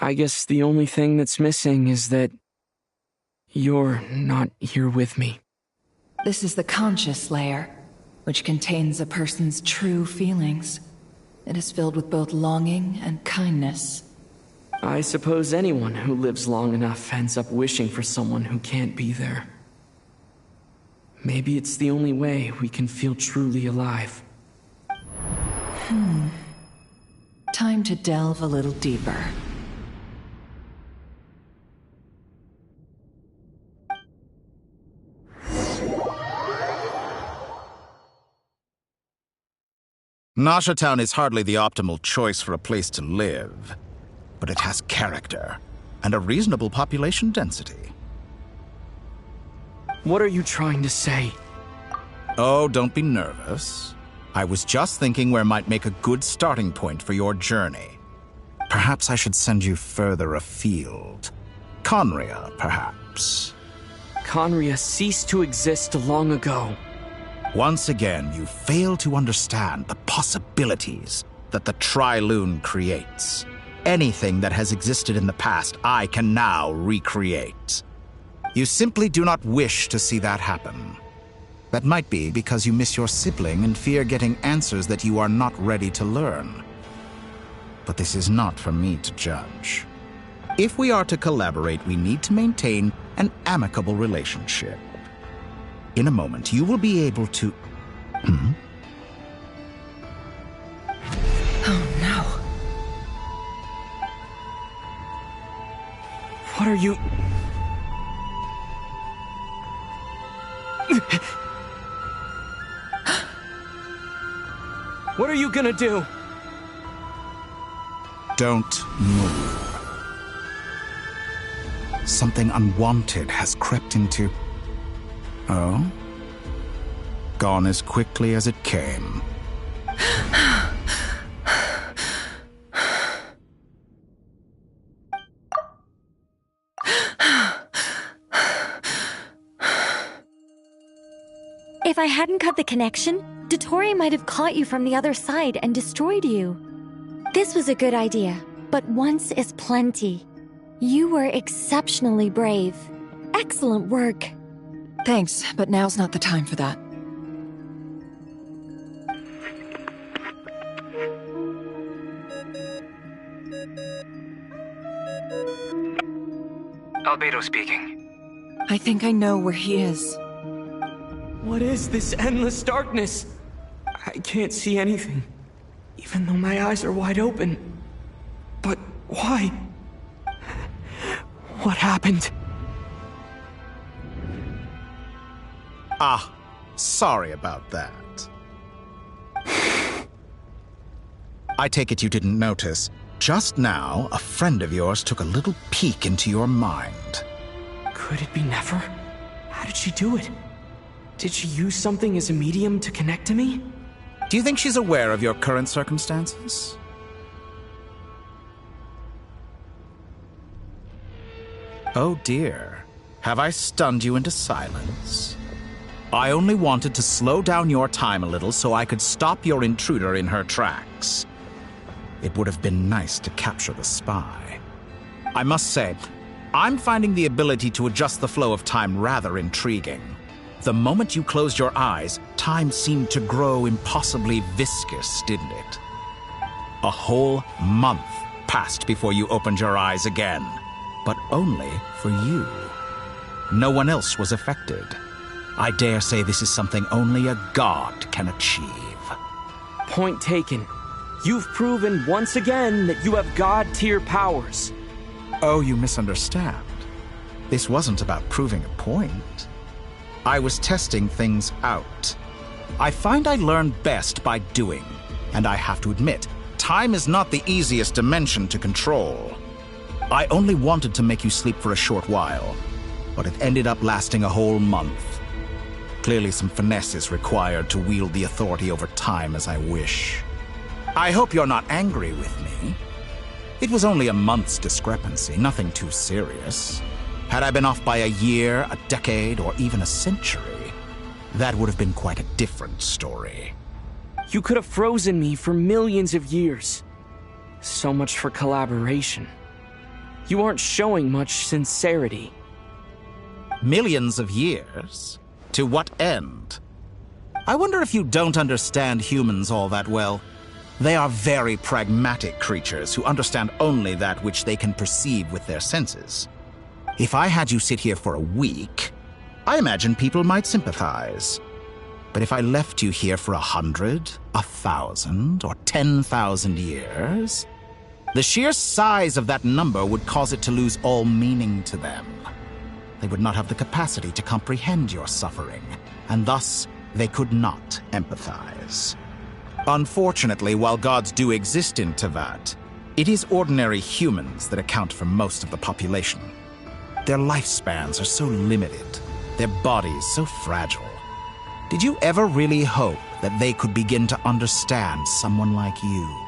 I guess the only thing that's missing is that you're not here with me. This is the conscious layer, which contains a person's true feelings. It is filled with both longing and kindness. I suppose anyone who lives long enough ends up wishing for someone who can't be there. Maybe it's the only way we can feel truly alive. Time to delve a little deeper. Nasha Town is hardly the optimal choice for a place to live, but it has character and a reasonable population density. What are you trying to say? Oh, don't be nervous. I was just thinking where might make a good starting point for your journey. Perhaps I should send you further afield. Conria, perhaps. Conria ceased to exist long ago. Once again, you fail to understand the possibilities that the Tri-Lune creates. Anything that has existed in the past, I can now recreate. You simply do not wish to see that happen. That might be because you miss your sibling and fear getting answers that you are not ready to learn. But this is not for me to judge. If we are to collaborate, we need to maintain an amicable relationship. In a moment, you will be able to... Oh no. What are you... What are you gonna do? Don't move. Something unwanted has crept into... Oh? Gone as quickly as it came. If I hadn't cut the connection, Dottore might have caught you from the other side and destroyed you. This was a good idea, but once is plenty. You were exceptionally brave. Excellent work. Thanks, but now's not the time for that. Albedo speaking. I think I know where he is. What is this endless darkness? I can't see anything, even though my eyes are wide open. But why? What happened? Ah, sorry about that. I take it you didn't notice. Just now, a friend of yours took a little peek into your mind. Could it be Nefer? How did she do it? Did she use something as a medium to connect to me? Do you think she's aware of your current circumstances? Oh dear. Have I stunned you into silence? I only wanted to slow down your time a little so I could stop your intruder in her tracks. It would have been nice to capture the spy. I must say, I'm finding the ability to adjust the flow of time rather intriguing. The moment you closed your eyes, time seemed to grow impossibly viscous, didn't it? A whole month passed before you opened your eyes again, but only for you. No one else was affected. I dare say this is something only a god can achieve. Point taken. You've proven once again that you have god-tier powers. Oh, you misunderstand. This wasn't about proving a point. I was testing things out. I find I learn best by doing, and I have to admit, time is not the easiest dimension to control. I only wanted to make you sleep for a short while, but it ended up lasting a whole month. Clearly some finesse is required to wield the authority over time as I wish. I hope you're not angry with me. It was only a month's discrepancy, nothing too serious. Had I been off by a year, a decade, or even a century, that would have been quite a different story. You could have frozen me for millions of years. So much for collaboration. You aren't showing much sincerity. Millions of years? To what end? I wonder if you don't understand humans all that well. They are very pragmatic creatures who understand only that which they can perceive with their senses. If I had you sit here for a week, I imagine people might sympathize. But if I left you here for 100, 1,000, or 10,000 years, the sheer size of that number would cause it to lose all meaning to them. They would not have the capacity to comprehend your suffering, and thus they could not empathize. Unfortunately, while gods do exist in Teyvat, it is ordinary humans that account for most of the population. Their lifespans are so limited, their bodies so fragile. Did you ever really hope that they could begin to understand someone like you?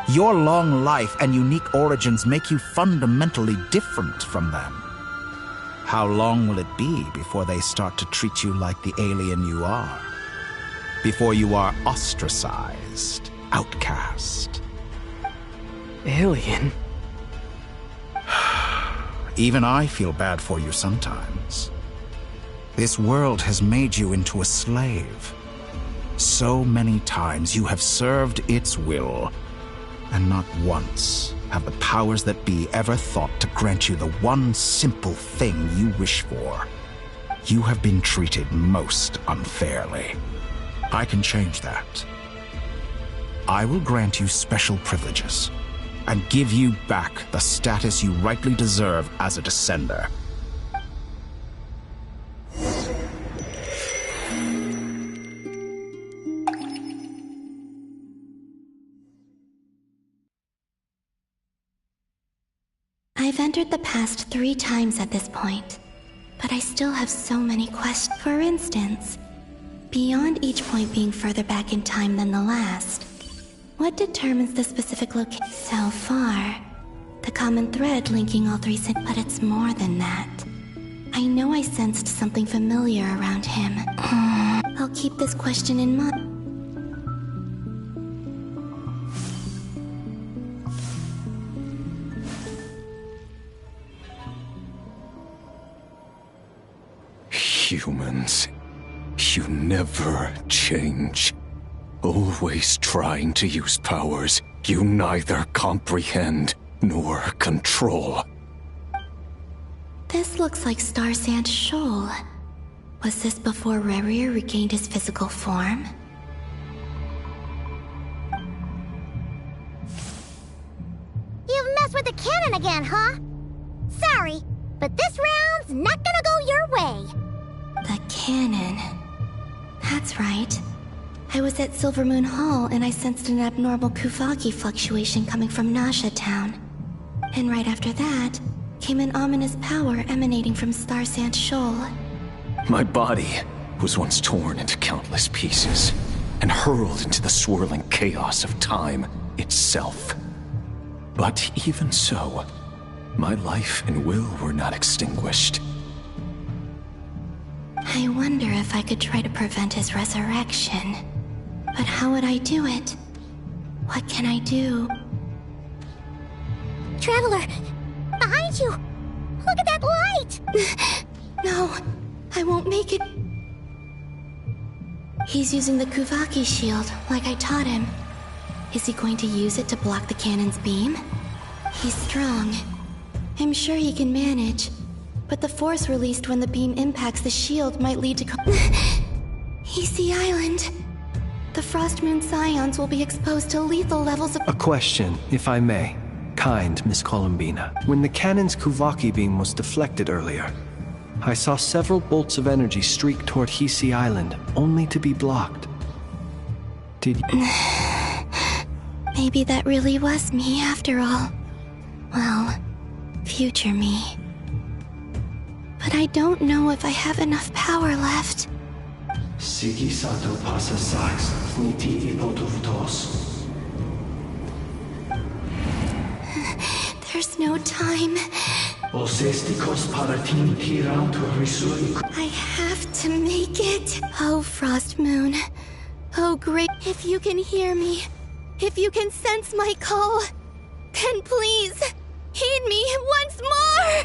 Your long life and unique origins make you fundamentally different from them. How long will it be before they start to treat you like the alien you are? Before you are ostracized, outcast? Alien? Even I feel bad for you sometimes. This world has made you into a slave. So many times you have served its will, and not once have the powers that be ever thought to grant you the one simple thing you wish for. You have been treated most unfairly. I can change that. I will grant you special privileges and give you back the status you rightly deserve as a descender. I've entered the past 3 times at this point, but I still have so many questions. For instance, beyond each point being further back in time than the last, what determines the specific location? So far, the common thread linking all 3 but it's more than that. I know I sensed something familiar around him. I'll keep this question in mind. Humans, you never change. Always trying to use powers you neither comprehend nor control. This looks like Star Sand Shoal. Was this before Rerir regained his physical form? You've messed with the cannon again, huh? Sorry, but this round's not gonna go your way. The cannon. That's right. I was at Silvermoon Hall and I sensed an abnormal Kuvagi fluctuation coming from Nasha Town. And right after that, came an ominous power emanating from Star Sand Shoal. My body was once torn into countless pieces and hurled into the swirling chaos of time itself. But even so, my life and will were not extinguished. I wonder if I could try to prevent his resurrection. But how would I do it? What can I do? Traveler, behind you! Look at that light! No, I won't make it. He's using the Kuvaki shield, like I taught him. Is he going to use it to block the cannon's beam? He's strong. I'm sure he can manage. But the force released when the beam impacts the shield might lead to Easy Island. The Frost Moon Scions will be exposed to lethal levels of— A question, if I may. Kind Miss Columbina. When the cannon's Kuvaki beam was deflected earlier, I saw several bolts of energy streak toward Hisi Island, only to be blocked. Did you— Maybe that really was me after all. Well, future me. But I don't know if I have enough power left. Sigi Sato pasa sax, niti ipotovtos. There's no time. I have to make it. Oh, Frost Moon. Oh, great. If you can hear me, if you can sense my call, then please, heed me once more!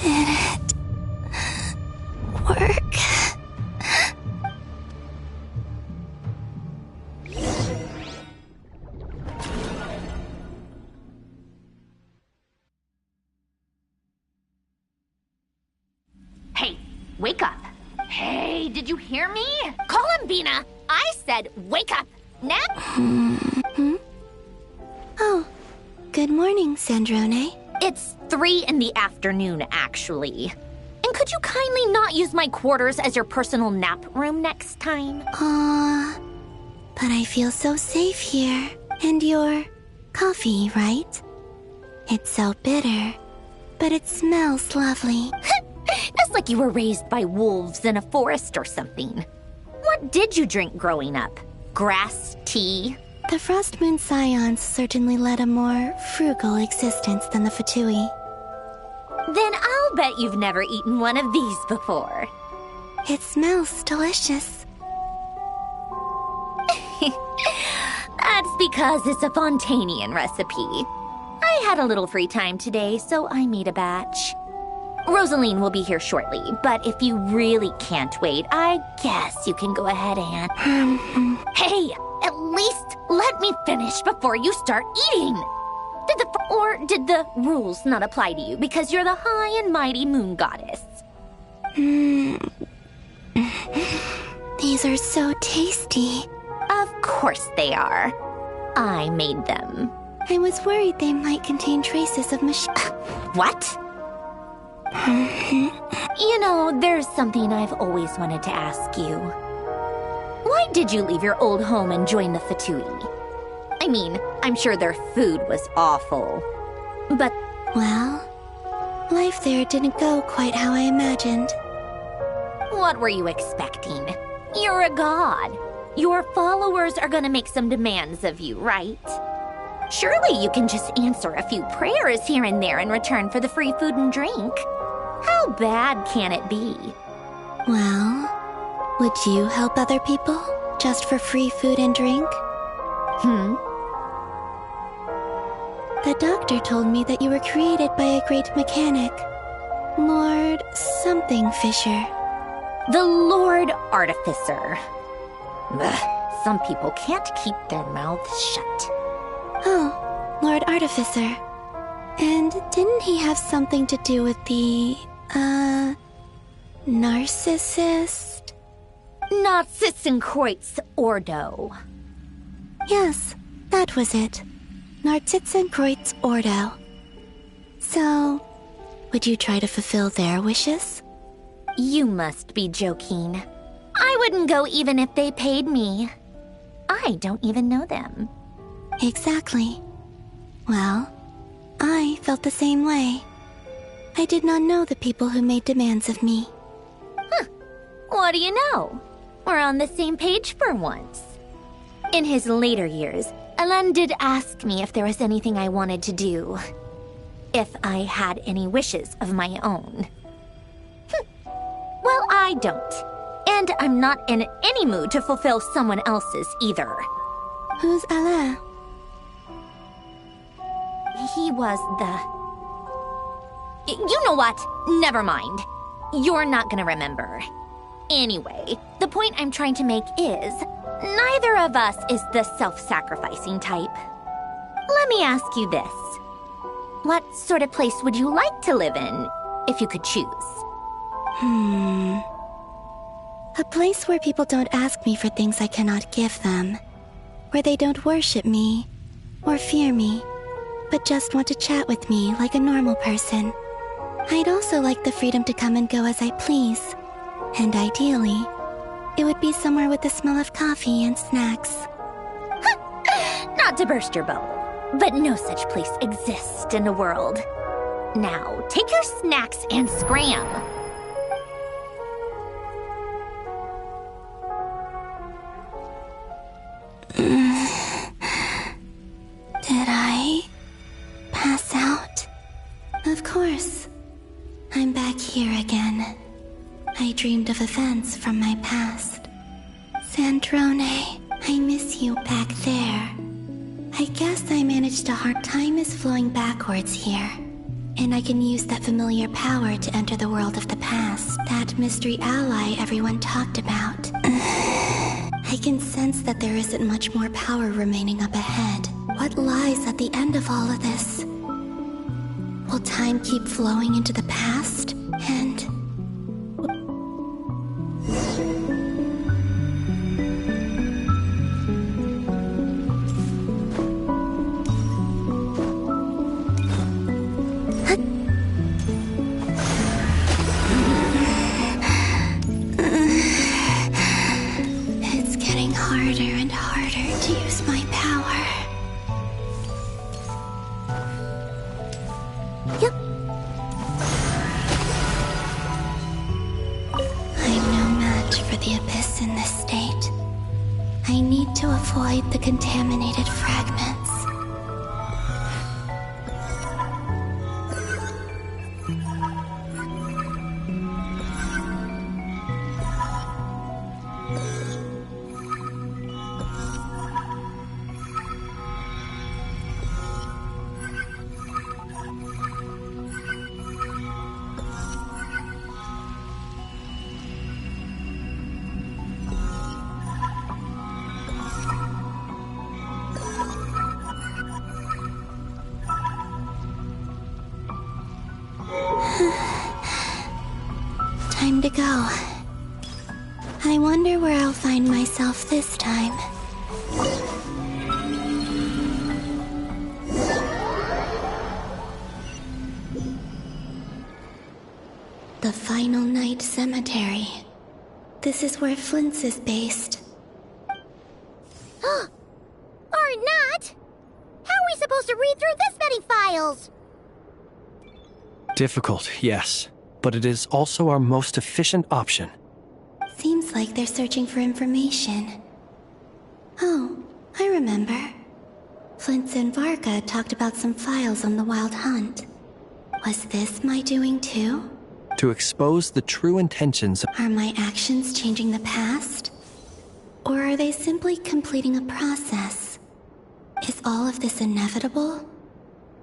Did it work? Hey, wake up. Hey, did you hear me? Columbina, I said wake up. Now? Oh, good morning, Sandrone. It's 3 in the afternoon, actually. And could you kindly not use my quarters as your personal nap room next time? But I feel so safe here. And your coffee, right? It's so bitter, but it smells lovely. It's like you were raised by wolves in a forest or something. What did you drink growing up? Grass tea? The Frost Moon Scions certainly led a more frugal existence than the Fatui. Then I'll bet you've never eaten one of these before. It smells delicious. That's because it's a Fontanian recipe. I had a little free time today, so I made a batch. Rosaline will be here shortly, but if you really can't wait, I guess you can go ahead and... Hey, at least let me finish before you start eating! Did the rules not apply to you because you're the high and mighty moon goddess? These are so tasty. Of course they are. I made them. I was worried they might contain traces of What? You know, there's something I've always wanted to ask you. Why did you leave your old home and join the Fatui? I mean, I'm sure their food was awful. But... Well, life there didn't go quite how I imagined. What were you expecting? You're a god. Your followers are gonna make some demands of you, right? Surely you can just answer a few prayers here and there in return for the free food and drink. How bad can it be? Well, would you help other people just for free food and drink? The doctor told me that you were created by a great mechanic, Lord something Fisher. The Lord Artificer. Ugh, some people can't keep their mouths shut. Oh, Lord Artificer. And didn't he have something to do with the, narcissist? Narcissenkreuz Ordo. Yes, that was it. Narcissenkreuz Ordo. So, would you try to fulfill their wishes? You must be joking. I wouldn't go even if they paid me. I don't even know them. Exactly. Well, I felt the same way. I did not know the people who made demands of me. What do you know? We're on the same page for once. In his later years, Alan did ask me if there was anything I wanted to do. If I had any wishes of my own. Well, I don't. And I'm not in any mood to fulfill someone else's either. Who's Alain? He was the... You know what? Never mind. You're not gonna remember. Anyway, the point I'm trying to make is, neither of us is the self-sacrificing type. Let me ask you this. What sort of place would you like to live in, if you could choose? A place where people don't ask me for things I cannot give them. Where they don't worship me, or fear me, but just want to chat with me like a normal person. I'd also like the freedom to come and go as I please. And ideally, it would be somewhere with the smell of coffee and snacks. Not to burst your bubble, but no such place exists in the world. Now, take your snacks and scram. Did I pass out? I'm back here again. I dreamed of events from my past. Sandrone, I miss you back there. I guess I managed to time is flowing backwards here. And I can use that familiar power to enter the world of the past. That mystery ally everyone talked about. I can sense that there isn't much more power remaining up ahead. What lies at the end of all of this? Will time keep flowing into the past? And... It's getting harder and harder to use my power. Yep. I'm no match for the Abyss in this state. I need to avoid the contaminated fragments. Time to go. I wonder where I'll find myself this time. The Final Night Cemetery. This is where Flint's is based. Or not! How are we supposed to read through this many files? Difficult, yes. But it is also our most efficient option. Seems like they're searching for information. Oh, I remember. Flint and Varga talked about some files on the Wild Hunt. Was this my doing too? To expose the true intentions of... Are my actions changing the past? Or are they simply completing a process? Is all of this inevitable?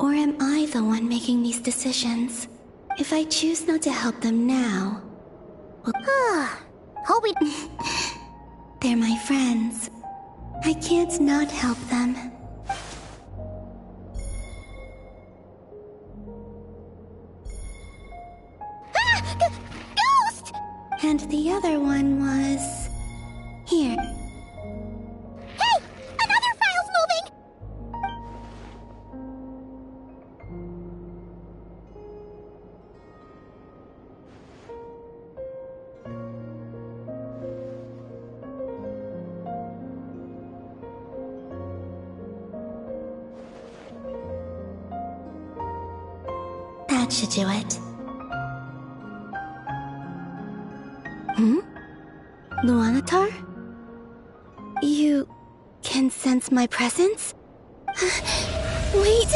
Or am I the one making these decisions? If I choose not to help them now... Well, Hope we... they're my friends. I can't not help them. Ghost! And the other one was... here. Hey! Another file's moving! That should do it. Luanatar? You can sense my presence? Wait!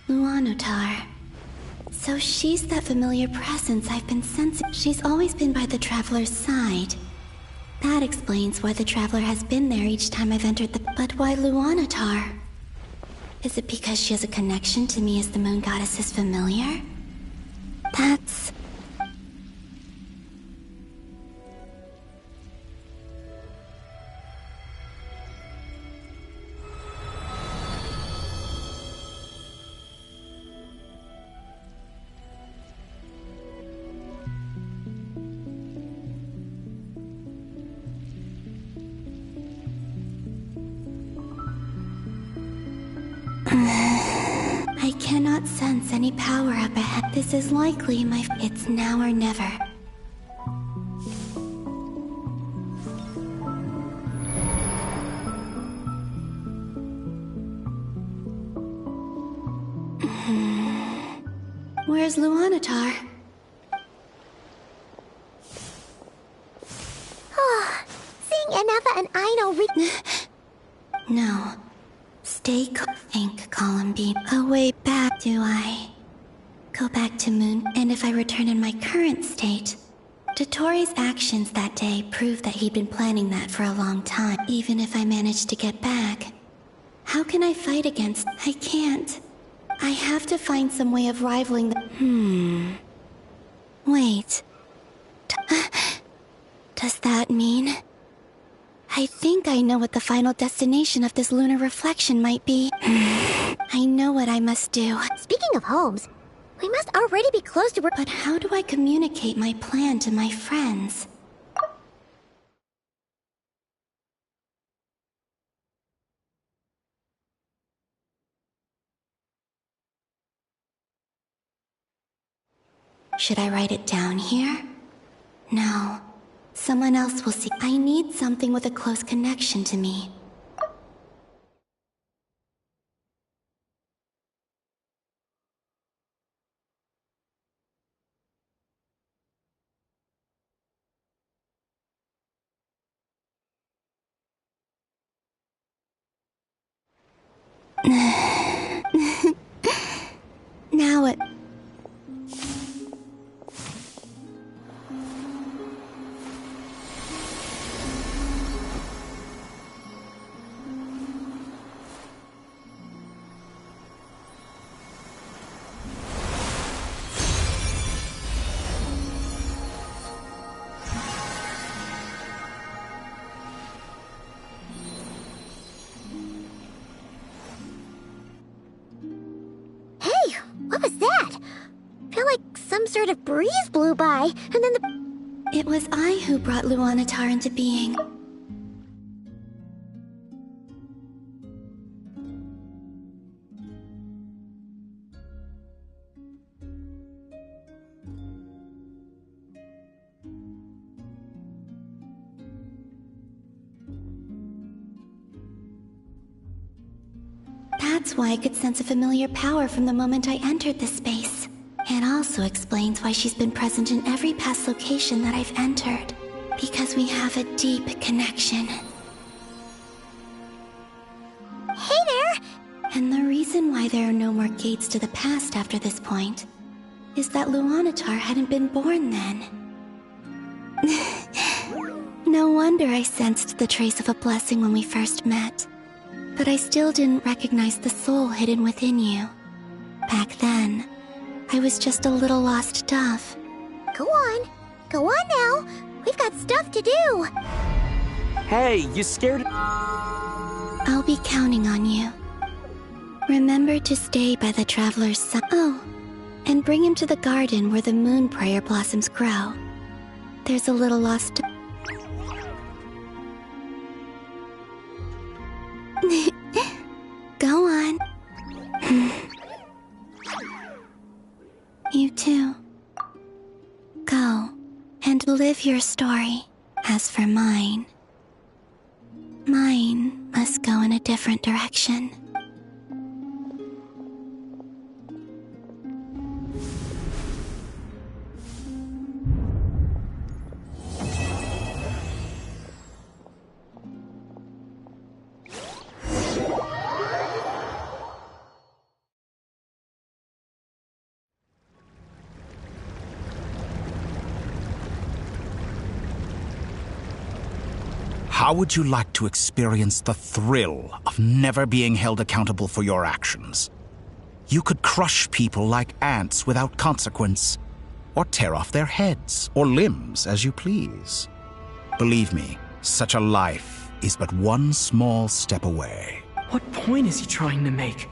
Luanatar. So she's that familiar presence I've been sensing. She's always been by the Traveler's side. That explains why the Traveler has been there each time I've entered the... But why Luanatar? Is it because she has a connection to me as the Moon Goddess's familiar? That's... I cannot sense any power up ahead. This is likely my... It's now or never. Where's Luanatar? Anafa and Aino No. Stay think, Columbine. A way back, do I? Go back to Moon, and if I return in my current state... Dotori's actions that day prove that he'd been planning that for a long time, even if I managed to get back. How can I fight against... I can't. I have to find some way of rivaling the... Wait. Does that mean... I think I know what the final destination of this lunar reflection might be. I know what I must do. Speaking of homes, we must already be close to... But how do I communicate my plan to my friends? Should I write it down here? No. Someone else will see. I need something with a close connection to me. Now it... What was that? I feel like some sort of breeze blew by, and then the... It was I who brought Luanatar into being. That's why I could sense a familiar power from the moment I entered this space. It also explains why she's been present in every past location that I've entered. Because we have a deep connection. Hey there! And the reason why there are no more gates to the past after this point is that Luanatar hadn't been born then. No wonder I sensed the trace of a blessing when we first met. But I still didn't recognize the soul hidden within you. Back then, I was just a little lost dove. Go on. Go on now. We've got stuff to do. Hey, you scared? I'll be counting on you. Remember to stay by the Traveler's side. Oh, and bring him to the garden where the moon prayer blossoms grow. There's a little lost... Go on. You too. Go and live your story. As for mine must go in a different direction. How would you like to experience the thrill of never being held accountable for your actions? You could crush people like ants without consequence, or tear off their heads or limbs as you please. Believe me, such a life is but one small step away. What point is he trying to make?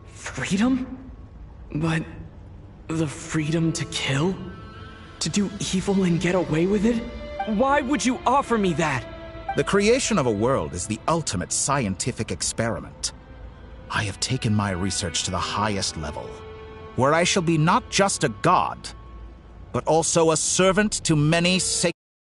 Freedom? But the freedom to kill? To do evil and get away with it? Why would you offer me that? The creation of a world is the ultimate scientific experiment. I have taken my research to the highest level, where I shall be not just a god, but also a servant to many sacred